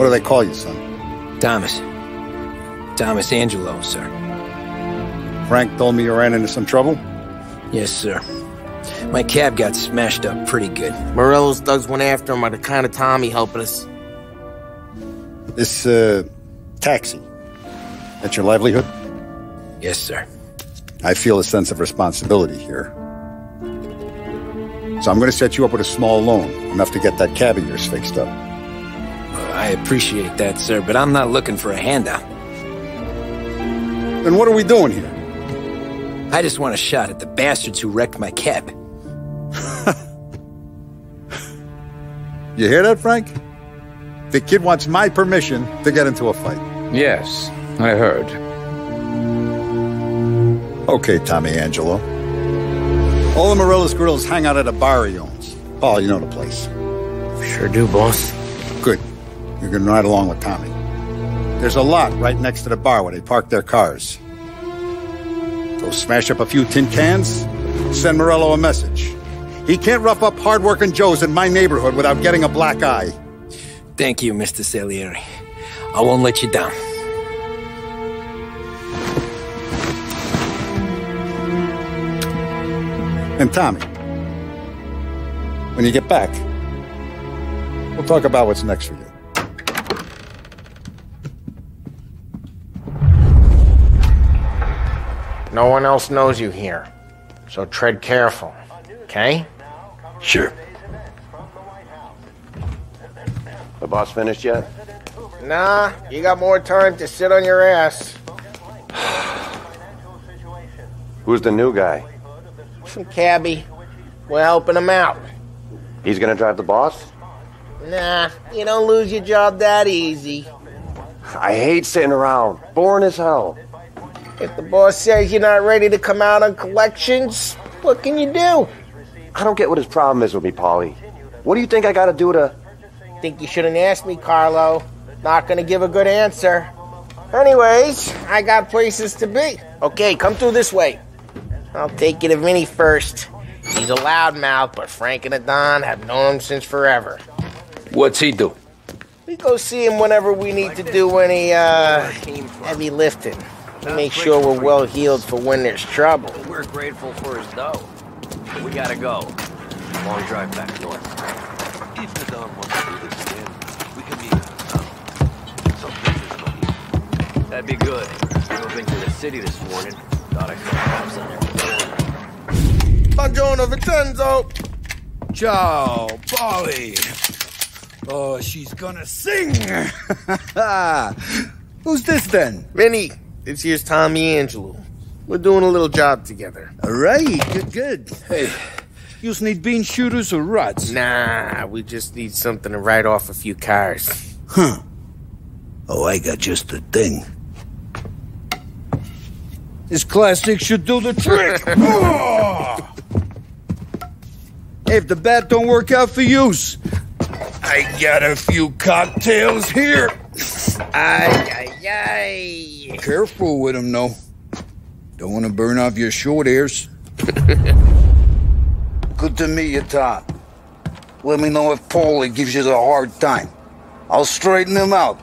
What do they call you, son? Thomas. Thomas Angelo, sir. Frank told me you ran into some trouble? Yes, sir. My cab got smashed up pretty good. Morello's thugs went after him by the kind of Tommy helping us. This, taxi. That's your livelihood? Yes, sir. I feel a sense of responsibility here. So I'm gonna set you up with a small loan, enough to get that cab of yours fixed up. I appreciate that, sir, but I'm not looking for a handout. Then what are we doing here? I just want a shot at the bastards who wrecked my cab. You hear that, Frank? The kid wants my permission to get into a fight. Yes, I heard. Okay, Tommy Angelo. All the Morello's girls hang out at a bar he owns. Oh, you know the place. Sure do, boss. Good. You're gonna ride along with Tommy. There's a lot right next to the bar where they park their cars. Go smash up a few tin cans, send Morello a message. He can't rough up hard-working Joes in my neighborhood without getting a black eye. Thank you, Mr. Salieri. I won't let you down. And Tommy, when you get back, we'll talk about what's next for you. No one else knows you here, so tread careful, okay? Sure. The boss finished yet? Nah, you got more time to sit on your ass. Who's the new guy? Some cabbie. We're helping him out. He's gonna drive the boss? Nah, you don't lose your job that easy. I hate sitting around. Boring as hell. If the boss says you're not ready to come out on collections, what can you do? I don't get what his problem is with me, Paulie. What do you think I gotta do to... Think you shouldn't ask me, Carlo. Not gonna give a good answer. Anyways, I got places to be. Okay, come through this way. I'll take you to Vinny first. He's a loudmouth, but Frank and the Don have known him since forever. What's he do? We go see him whenever we need to do any, heavy lifting. To make sure we're well healed for when there's trouble. We're grateful for his dough. But we gotta go. Long drive back north. If the Don wants to do this again, we can meet at town. Some business money. That'd be good. I've been to the city this morning. Thought I saw cops on there. Buongiorno, Vincenzo! Ciao, Polly. Oh, she's gonna sing. Who's this then? Vinny, this here's Tommy Angelo. We're doing a little job together. All right, good. Hey, you need bean shooters or rods? Nah, we just need something to write off a few cars. Huh. Oh, I got just the thing. This classic should do the trick. Oh! Hey, if the bat don't work out for use, I got a few cocktails here. Ay. Careful with them, though. Don't want to burn off your short hairs. Good to meet you, Tom. Let me know if Paulie gives you the hard time. I'll straighten him out.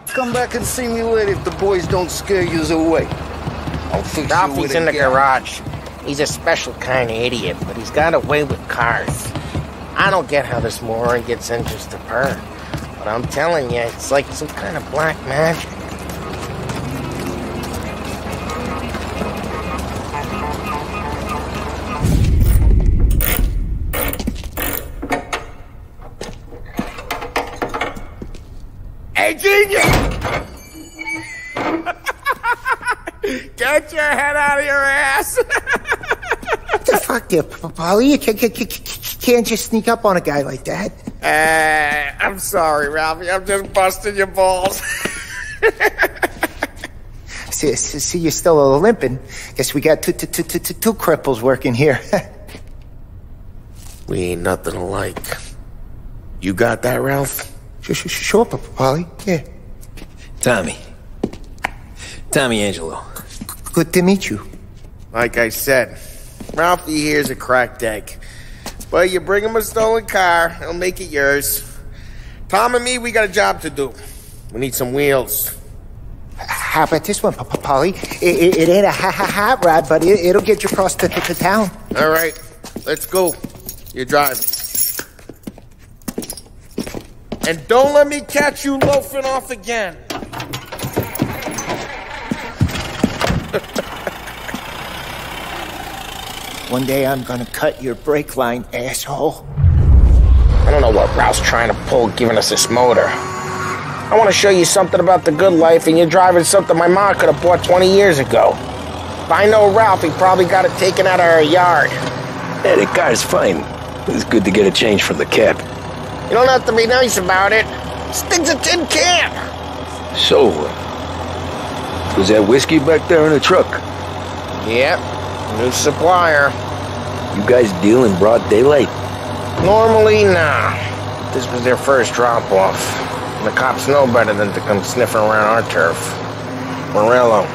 Come back and see me later if the boys don't scare you away. I'll fix you Ralphie's with in a the gal. garage. He's a special kind of idiot, but he's got a way with cars. I don't get how this moron gets engines to purr. But I'm telling you, it's like some kind of black magic. Hey, genius! Get your head out of your ass! What the fuck there, Polly? You can't just sneak up on a guy like that. I'm sorry, Ralphie. I'm just busting your balls. See, you're still limping. Guess we got two cripples working here. We ain't nothing alike. You got that, Ralph? Sure, Polly. Yeah. Tommy Angelo. Good to meet you. Like I said, Ralphie here's a cracked egg. But you bring him a stolen car, he'll make it yours. Tom and me, we got a job to do. We need some wheels. How about this one, Polly? It ain't a hot rod, but it'll get you across to town. All right, let's go. You drive. And don't let me catch you loafing off again. One day I'm gonna cut your brake line, asshole. I don't know what Ralph's trying to pull giving us this motor. I want to show you something about the good life, and you're driving something my mom could have bought 20 years ago. If I know Ralph, he probably got it taken out of our yard. Yeah, the car's fine. It's good to get a change from the cab. You don't have to be nice about it. This thing's a tin can. So, was that whiskey back there in the truck? Yep, new supplier. You guys deal in broad daylight? Normally, nah. This was their first drop-off. The cops know better than to come sniffing around our turf. Morello,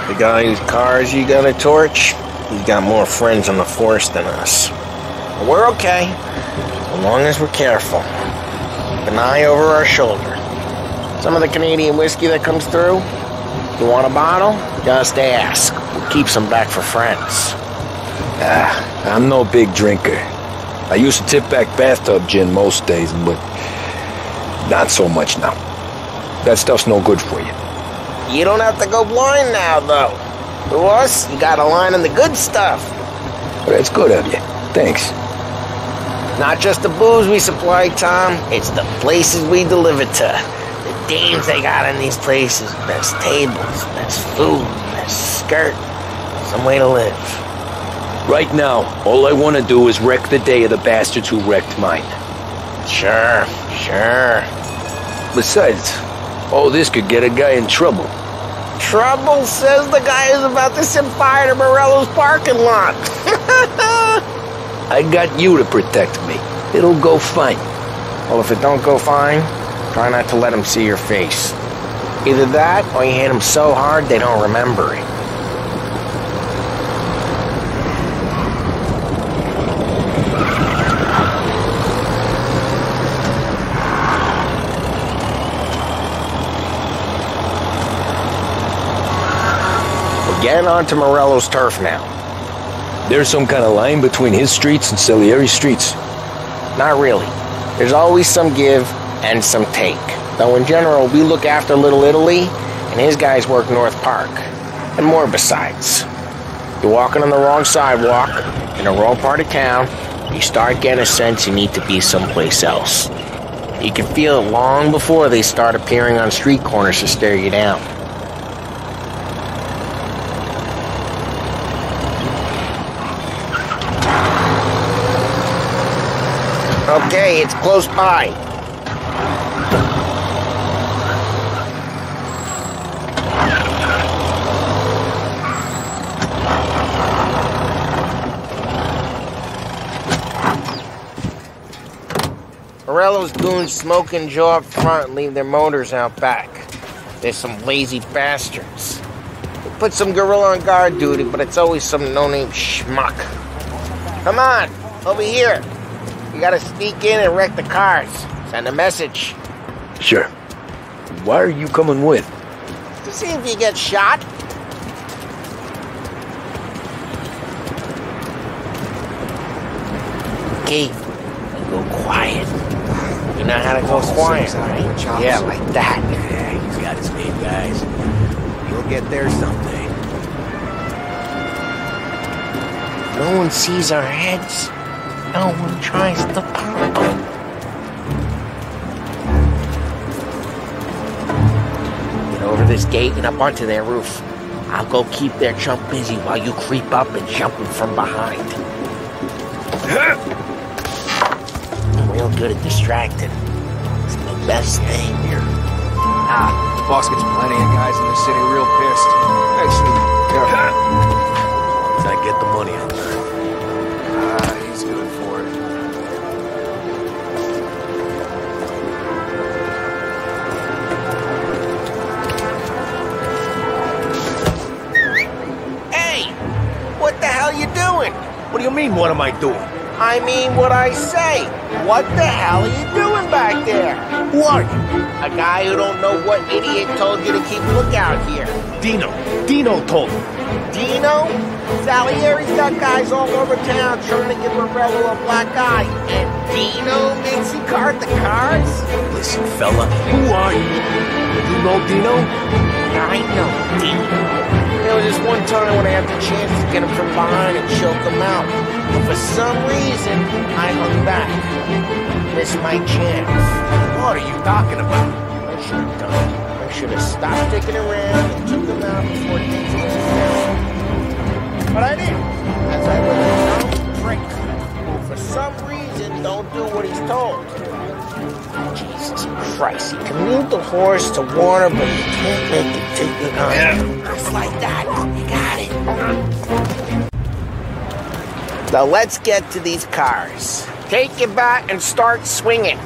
the guy whose cars you got a torch, he's got more friends on the force than us. But we're okay, as long as we're careful. Keep an eye over our shoulder. Some of the Canadian whiskey that comes through, if you want a bottle, just ask. We'll keep some back for friends. I'm no big drinker. I used to tip back bathtub gin most days, but not so much now. That stuff's no good for you. You don't have to go blind now, though. To us, you got a line on the good stuff. Well, that's good of you. Thanks. Not just the booze we supply, Tom. It's the places we deliver to. The dames they got in these places. Best tables, best food, best skirt. Some way to live. Right now, all I want to do is wreck the day of the bastards who wrecked mine. Sure. Besides, all this could get a guy in trouble. Trouble, says the guy who's about to set fire to Morello's parking lot. I got you to protect me. It'll go fine. Well, if it don't go fine, try not to let him see your face. Either that, or you hit him so hard they don't remember it. Getting onto Morello's turf now. There's some kind of line between his streets and Salieri's streets? Not really. There's always some give and some take. Though in general, we look after Little Italy, and his guys work North Park. And more besides. You're walking on the wrong sidewalk, in the wrong part of town, you start getting a sense you need to be someplace else. You can feel it long before they start appearing on street corners to stare you down. Okay, it's close by. Morello's goons smoke and jaw up front and leave their motors out back. There's some lazy bastards. They put some gorilla on guard duty, but it's always some no-name schmuck. Come on, over here. You gotta sneak in and wreck the cars. Send a message. Sure. Why are you coming with? To see if you get shot. Okay, go quiet. You know how to go quiet, right? Yeah, like that. Yeah, he's got his name, guys. You'll get there someday. No one sees our heads. No one tries to pop them. Get over this gate and up onto their roof. I'll go keep their chump busy while you creep up and jump them from behind. I'm real good at distracting. It's the best thing here. Boss gets plenty of guys in the city real pissed. Actually, I get the money on that. he's good for it. Hey! What the hell you doing? What do you mean, what am I doing? I mean what I say. What the hell are you doing back there? Who are you? A guy who don't know what idiot told you to keep lookout here. Dino. Dino told me. Dino? Salieri's got guys all over town trying to give Morello a black eye. And Dino makes he card the cards? Listen, fella, who are you? You know Dino? I know Dino. There was this one time when I had the chance to get him from behind and choke him out. But for some reason, I hung back. Missed my chance. What are you talking about? I should have done it. I should have stopped dicking around and took him out before things went down. But I didn't. As I was a dumb prick who for some reason don't do what he's told. Jesus Christ, you can move the horse to water, but you can't make it take it on. Just like that. You got it. Now let's get to these cars. Take your bat and start swinging.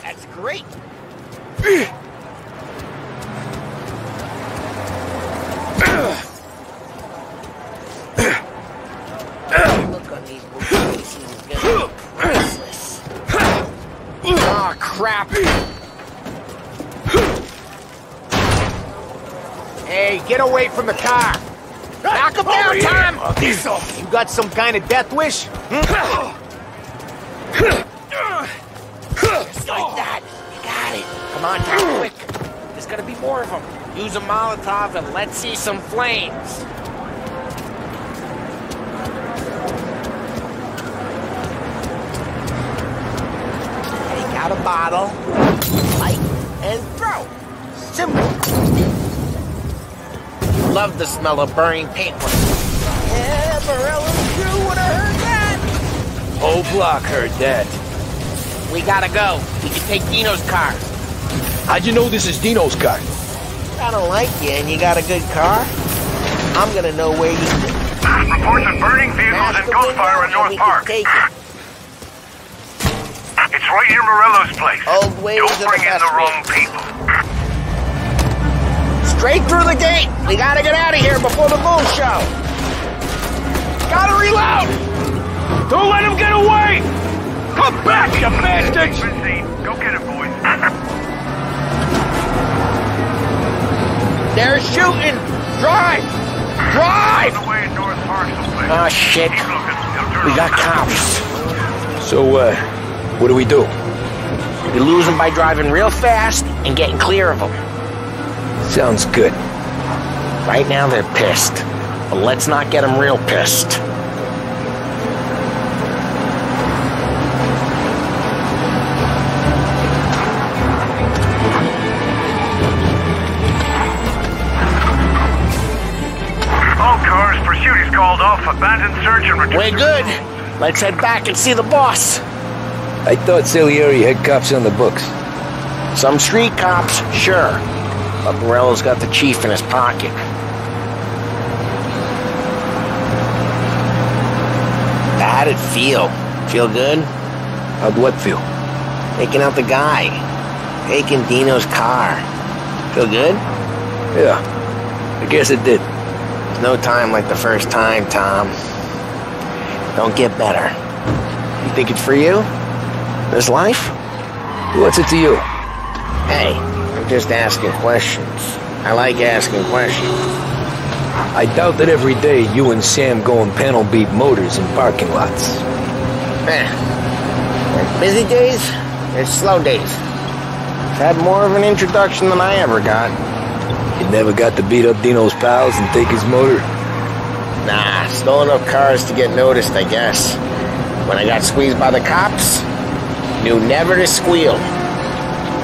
That's great. Look on these movies, he's gonna be priceless. Oh, crap. Hey, get away from the car! Knock him down, Tom! You got some kind of death wish? Just like that. You got it. Come on, Tom, quick. There's gonna be more of them. Use a Molotov and let's see some flames. Take out a bottle, light, and throw. Simple. Love the smell of burning paintwork. Yeah, Morello's crew would have heard that. Whole block heard that. We gotta go. We can take Dino's car. How'd you know this is Dino's car? I don't like you and you got a good car. I'm gonna know where you live. Reports of burning vehicles and gunfire in North Park. Take it. It's right near Morello's place. Old ways Don't are the bring in best the wrong ways. people. Straight through the gate. We gotta get out of here before the bull show. Gotta reload. Don't let him get away! Come back, you bastards! Go get him, boys. They're shooting. Drive. Drive. Oh, shit. We got cops. So, what do we do? We lose them by driving real fast and getting clear of them. Sounds good. Right now they're pissed, but let's not get them real pissed. All cars, pursuit is called off. Abandoned search and return. We're good. Let's head back and see the boss. I thought Salieri had cops on the books. Some street cops, sure. But Morello's got the chief in his pocket. How'd it feel? Feel good? How'd what feel? Taking out the guy. Taking Dino's car. Feel good? Yeah, I guess it did. There's no time like the first time, Tom. Don't get better. You think it's for you? This life? What's it to you? Hey, I'm just asking questions. I like asking questions. I doubt that every day you and Sam go and panel beat motors in parking lots. There's busy days, there's slow days. Had more of an introduction than I ever got. You never got to beat up Dino's pals and take his motor? Nah, stole enough cars to get noticed, I guess. When I got squeezed by the cops, knew never to squeal.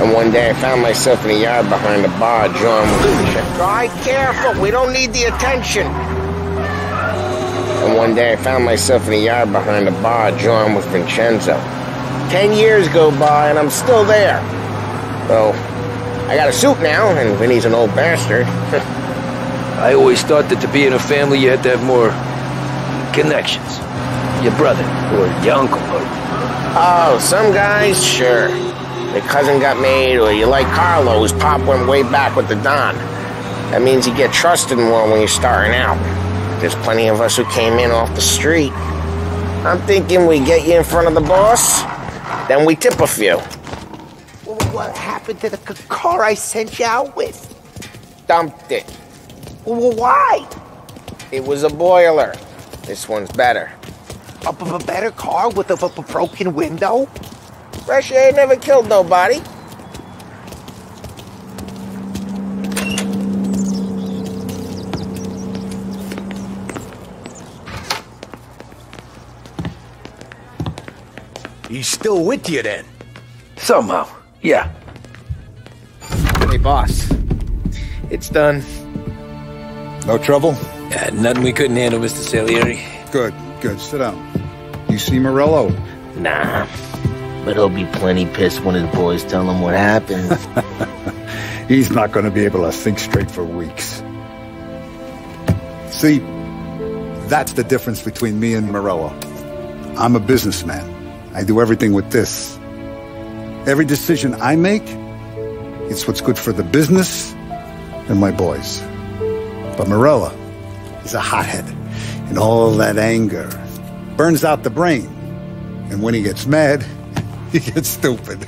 And one day I found myself in a yard behind the bar, John with drive careful, we don't need the attention. And one day I found myself in a yard behind the bar, John with Vincenzo. 10 years go by and I'm still there. Well, I got a suit now, and Vinny's an old bastard. I always thought that to be in a family you had to have more connections. Your brother, or your uncle, or... Oh, some guys, sure. Their cousin got made, or you like Carlo, whose pop went way back with the Don. That means you get trusted more when you're starting out. There's plenty of us who came in off the street. I'm thinking we get you in front of the boss, then we tip a few. What happened to the car I sent you out with? Dumped it. Well, why? It was a boiler. This one's better. A better car with a broken window? Fresh air never killed nobody. He's still with you then? Somehow, yeah. Hey, boss. It's done. No trouble? Yeah, nothing we couldn't handle, Mr. Salieri. Good, good. Sit down. You see Morello? Nah. But he'll be plenty pissed when his boys tell him what happened. He's not going to be able to think straight for weeks. See, that's the difference between me and Morello. I'm a businessman. I do everything with this. Every decision I make, it's what's good for the business and my boys. But Morello is a hothead, and all that anger burns out the brain. And when he gets mad, he gets stupid.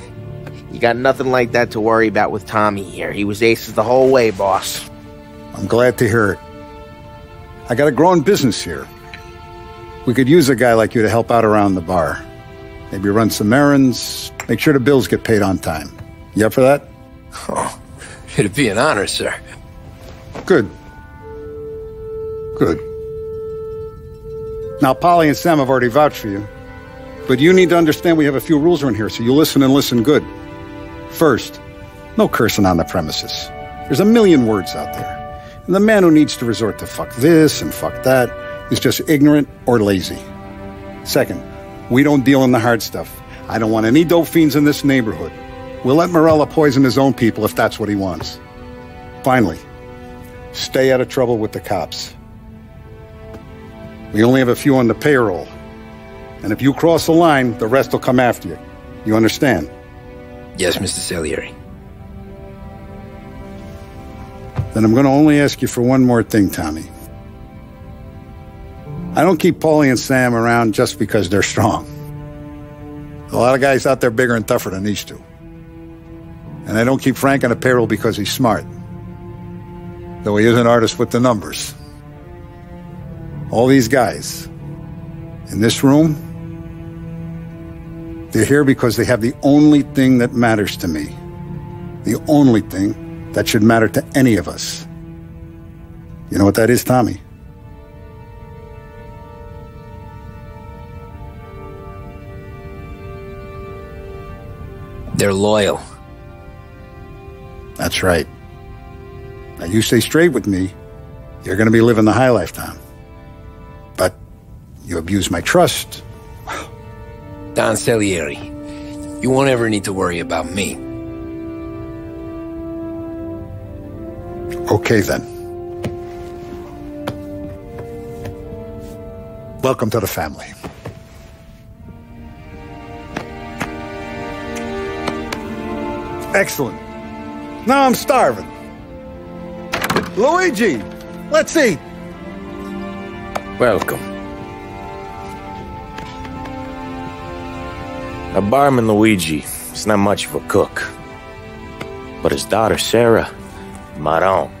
You got nothing like that to worry about with Tommy here. He was aces the whole way, boss. I'm glad to hear it. I got a growing business here. We could use a guy like you to help out around the bar. Maybe run some errands, make sure the bills get paid on time. You up for that? Oh, it'd be an honor, sir. Good. Good. Now, Polly and Sam have already vouched for you. But you need to understand we have a few rules around here, so you listen and listen good. First, no cursing on the premises. There's a million words out there. And the man who needs to resort to fuck this and fuck that is just ignorant or lazy. Second, we don't deal in the hard stuff. I don't want any dope fiends in this neighborhood. We'll let Morello poison his own people if that's what he wants. Finally, stay out of trouble with the cops. We only have a few on the payroll. And if you cross the line, the rest will come after you. You understand? Yes, Mr. Salieri. Then I'm going to only ask you for one more thing, Tommy. I don't keep Paulie and Sam around just because they're strong. A lot of guys out there bigger and tougher than these two. And I don't keep Frank on a payroll because he's smart. Though he is an artist with the numbers. All these guys in this room, they're here because they have the only thing that matters to me. The only thing that should matter to any of us. You know what that is, Tommy? They're loyal. That's right. Now you stay straight with me, you're going to be living the high life, Tom. But you abuse my trust. Don Salieri, you won't ever need to worry about me. Okay, then. Welcome to the family. Excellent. Now I'm starving. Luigi, let's eat. Welcome. Now, barman Luigi is not much of a cook. But his daughter, Sarah, Maron.